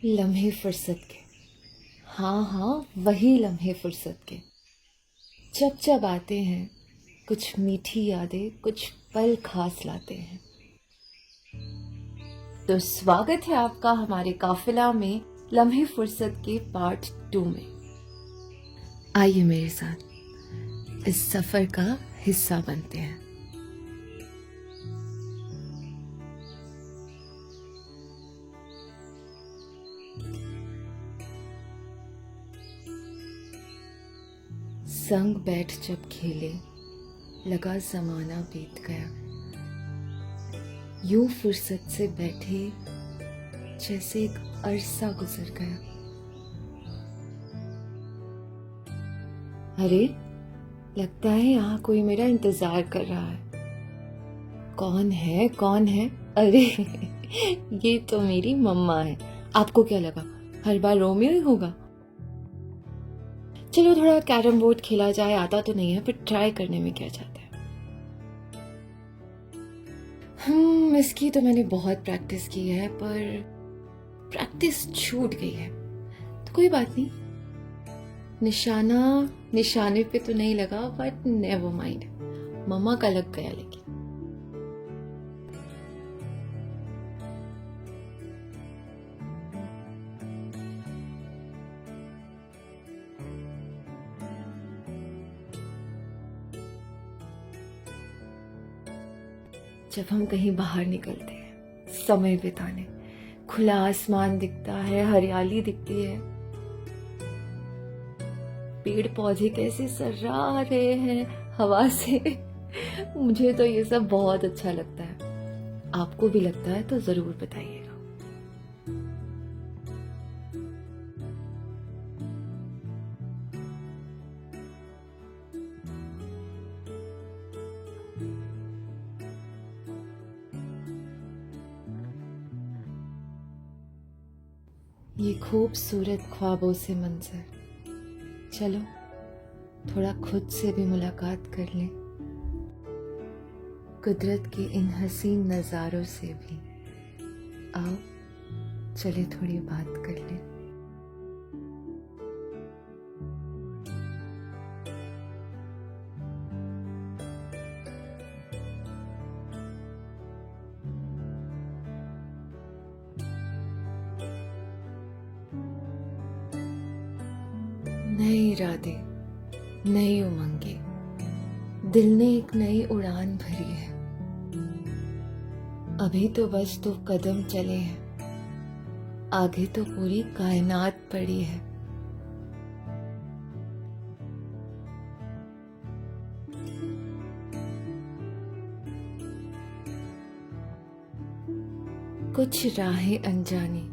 लम्हे फुर्सत के। हाँ हाँ, वही लम्हे फुर्सत के। जब जब आते हैं कुछ मीठी यादें, कुछ पल खास लाते हैं। तो स्वागत है आपका हमारे काफिला में लम्हे फुर्सत के पार्ट 2 में। आइए मेरे साथ इस सफर का हिस्सा बनते हैं। संग बैठ जब खेले, लगा जमाना बीत गया। यूं फुर्सत से बैठे जैसे एक अरसा गुजर गया। अरे, लगता है यहाँ कोई मेरा इंतजार कर रहा है। कौन है कौन है? अरे ये तो मेरी मम्मा है। आपको क्या लगा हर बार रोमियो ही होगा? चलो थोड़ा कैरम बोर्ड खेला जाए। आता तो नहीं है पर ट्राई करने में क्या जाता है। इसकी तो मैंने बहुत प्रैक्टिस की है पर प्रैक्टिस छूट गई है। तो कोई बात नहीं, निशाना निशाने पे तो नहीं लगा बट नेवर माइंड, मम्मा का लग गया। लेकिन जब हम कहीं बाहर निकलते हैं समय बिताने, खुला आसमान दिखता है, हरियाली दिखती है, पेड़ पौधे कैसे सर्रा रहे हैं हवा से मुझे तो ये सब बहुत अच्छा लगता है। आपको भी लगता है तो जरूर बताइएगा। ये खूबसूरत ख्वाबों से मंजर, चलो थोड़ा खुद से भी मुलाकात कर लें। कुदरत के इन हसीन नज़ारों से भी आओ, चले थोड़ी बात कर लें। नए इरादे, नई उमंगे, दिल ने एक नई उड़ान भरी है। अभी तो बस 2 कदम चले हैं, आगे तो पूरी कायनात पड़ी है। कुछ राहें अनजानी,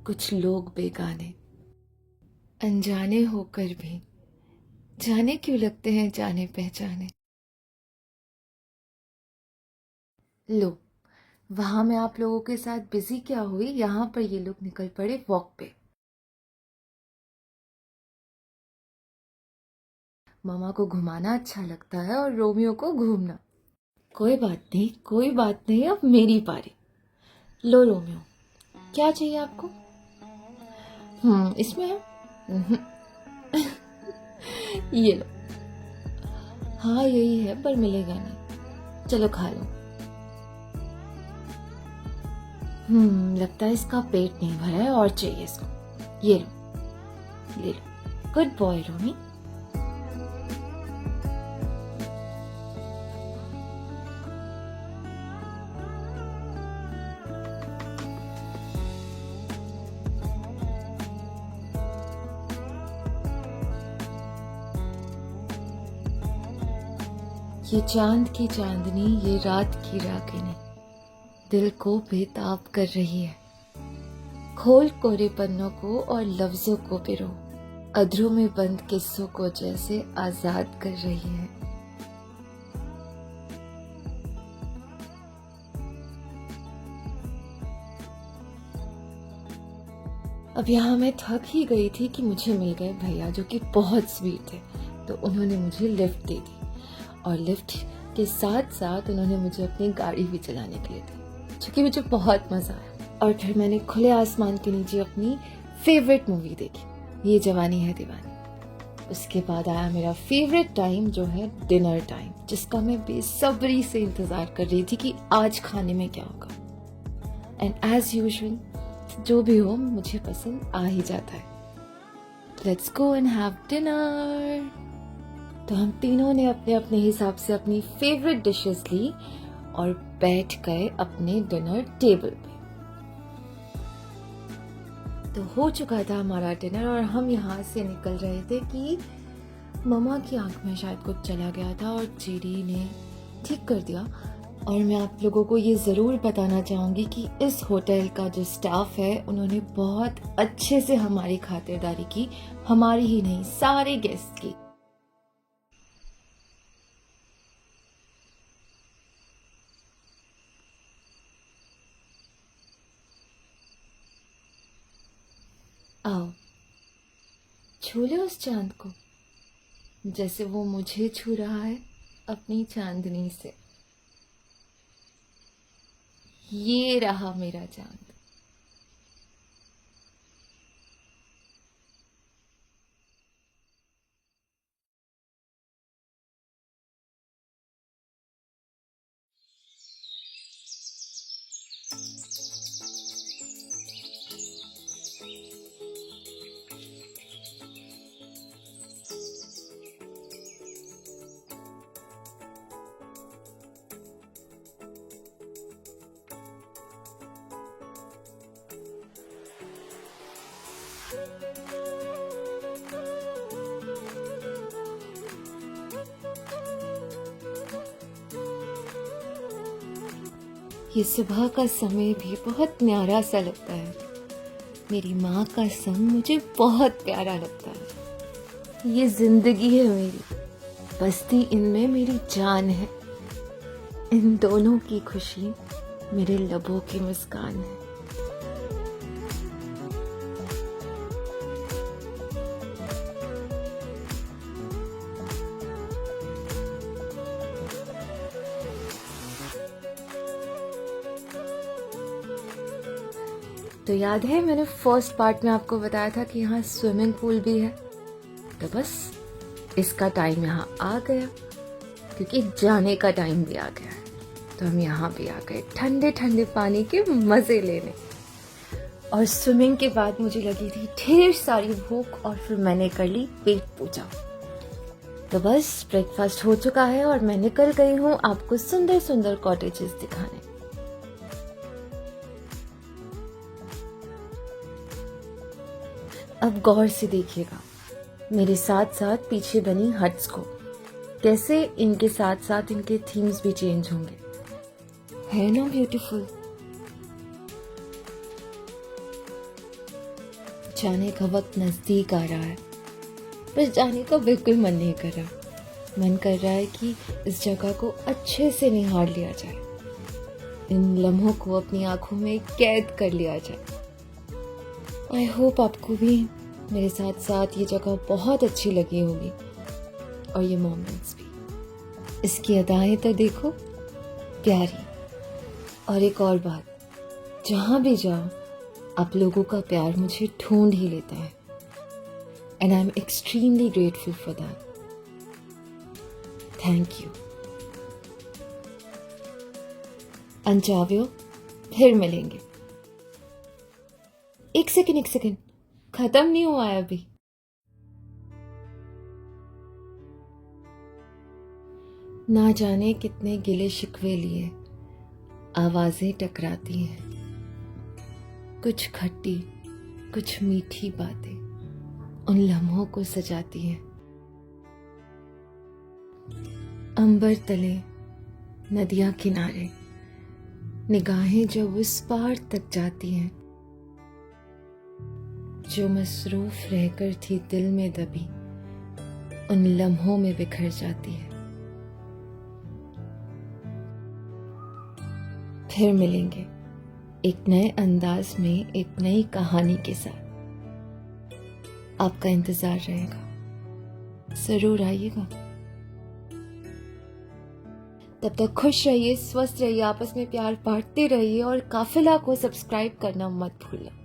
कुछ लोग बेगाने, अनजाने होकर भी जाने क्यों लगते हैं जाने पहचाने। लो, वहां मैं आप लोगों के साथ बिजी क्या हुई, यहाँ पर ये लोग निकल पड़े वॉक पे। मामा को घुमाना अच्छा लगता है और रोमियो को घूमना। कोई बात नहीं कोई बात नहीं, अब मेरी पारी। लो रोमियो, क्या चाहिए आपको? इसमें है। ये लो। हाँ यही है पर मिलेगा नहीं, चलो खा लो। लगता है इसका पेट नहीं भरा है और चाहिए इसको। ये लो, ले लो। गुड बॉय रोमी। ये चांद की चांदनी, ये रात की रागिनी दिल को बेताब कर रही है। खोल कोरे पन्नों को और लफ्जों को पिरो, अधरों में बंद किस्सों को जैसे आजाद कर रही है। अब यहाँ मैं थक ही गई थी कि मुझे मिल गए भैया जो कि बहुत स्वीट थे। तो उन्होंने मुझे लिफ्ट दे दी और लिफ्ट के साथ साथ उन्होंने मुझे अपनी गाड़ी भी चलाने के लिए दी, जो कि मुझे बहुत मज़ा आया। और फिर मैंने खुले आसमान के नीचे अपनी फेवरेट मूवी देखी, ये जवानी है दीवानी। उसके बाद आया मेरा फेवरेट टाइम जो है डिनर टाइम, जिसका मैं बेसब्री से इंतज़ार कर रही थी कि आज खाने में क्या होगा। एंड एज यूजुअल जो भी हो मुझे पसंद आ ही जाता है। Let's go and have dinner. तो हम तीनों ने अपने अपने हिसाब से अपनी फेवरेट डिशेस ली और बैठ गए अपने डिनर टेबल पे। तो हो चुका था हमारा डिनर और हम यहाँ से निकल रहे थे कि मम्मा की आंख में शायद कुछ चला गया था और जेडी ने ठीक कर दिया। और मैं आप लोगों को ये ज़रूर बताना चाहूँगी कि इस होटल का जो स्टाफ है उन्होंने बहुत अच्छे से हमारी खातिरदारी की, हमारी ही नहीं सारे गेस्ट की। आओ छू ले उस चांद को, जैसे वो मुझे छू रहा है अपनी चांदनी से। ये रहा मेरा चांद। ये सुबह का समय भी बहुत न्यारा सा लगता है। मेरी माँ का संग मुझे बहुत प्यारा लगता है। ये जिंदगी है मेरी, बसती इनमें मेरी जान है। इन दोनों की खुशी मेरे लबों की मुस्कान है। तो याद है मैंने फर्स्ट पार्ट में आपको बताया था कि यहाँ स्विमिंग पूल भी है। तो बस इसका टाइम यहाँ आ गया, क्योंकि जाने का टाइम भी आ गया है। तो हम यहाँ भी आ गए ठंडे ठंडे पानी के मज़े लेने। और स्विमिंग के बाद मुझे लगी थी ढेर सारी भूख और फिर मैंने कर ली पेट पूजा। तो बस ब्रेकफास्ट हो चुका है और मैं निकल गई हूँ आपको सुंदर सुंदर कॉटेजेस दिखाने। अब गौर से देखिएगा मेरे साथ साथ पीछे बनी हट्स को, कैसे इनके साथ साथ इनके थीम्स भी चेंज होंगे। है ना ब्यूटीफुल। जाने का वक्त नजदीक आ रहा है, पर जाने का बिल्कुल मन नहीं कर रहा। मन कर रहा है कि इस जगह को अच्छे से निहार लिया जाए, इन लम्हों को अपनी आंखों में कैद कर लिया जाए। आई होप आपको भी मेरे साथ साथ ये जगह बहुत अच्छी लगी होगी और ये मोमेंट्स भी। इसकी अदाएं तो देखो, प्यारी। और एक और बात, जहाँ भी जाओ आप लोगों का प्यार मुझे ढूंढ ही लेता है। And I am extremely grateful for that. Thank you. अनचावियो, फिर मिलेंगे। एक सेकंड, खत्म नहीं हुआ है अभी। ना जाने कितने गिले शिकवे लिए आवाजें टकराती हैं, कुछ खट्टी कुछ मीठी बातें उन लम्हों को सजाती हैं। अंबर तले नदियां किनारे निगाहें जब उस पार तक जाती हैं, जो मसरूफ रहकर थी दिल में दबी उन लम्हों में बिखर जाती है। फिर मिलेंगे एक नए अंदाज में एक नई कहानी के साथ। आपका इंतजार रहेगा, जरूर आइएगा। तब तक खुश रहिए, स्वस्थ रहिए, आपस में प्यार बांटते रहिए और काफिला को सब्सक्राइब करना मत भूलना।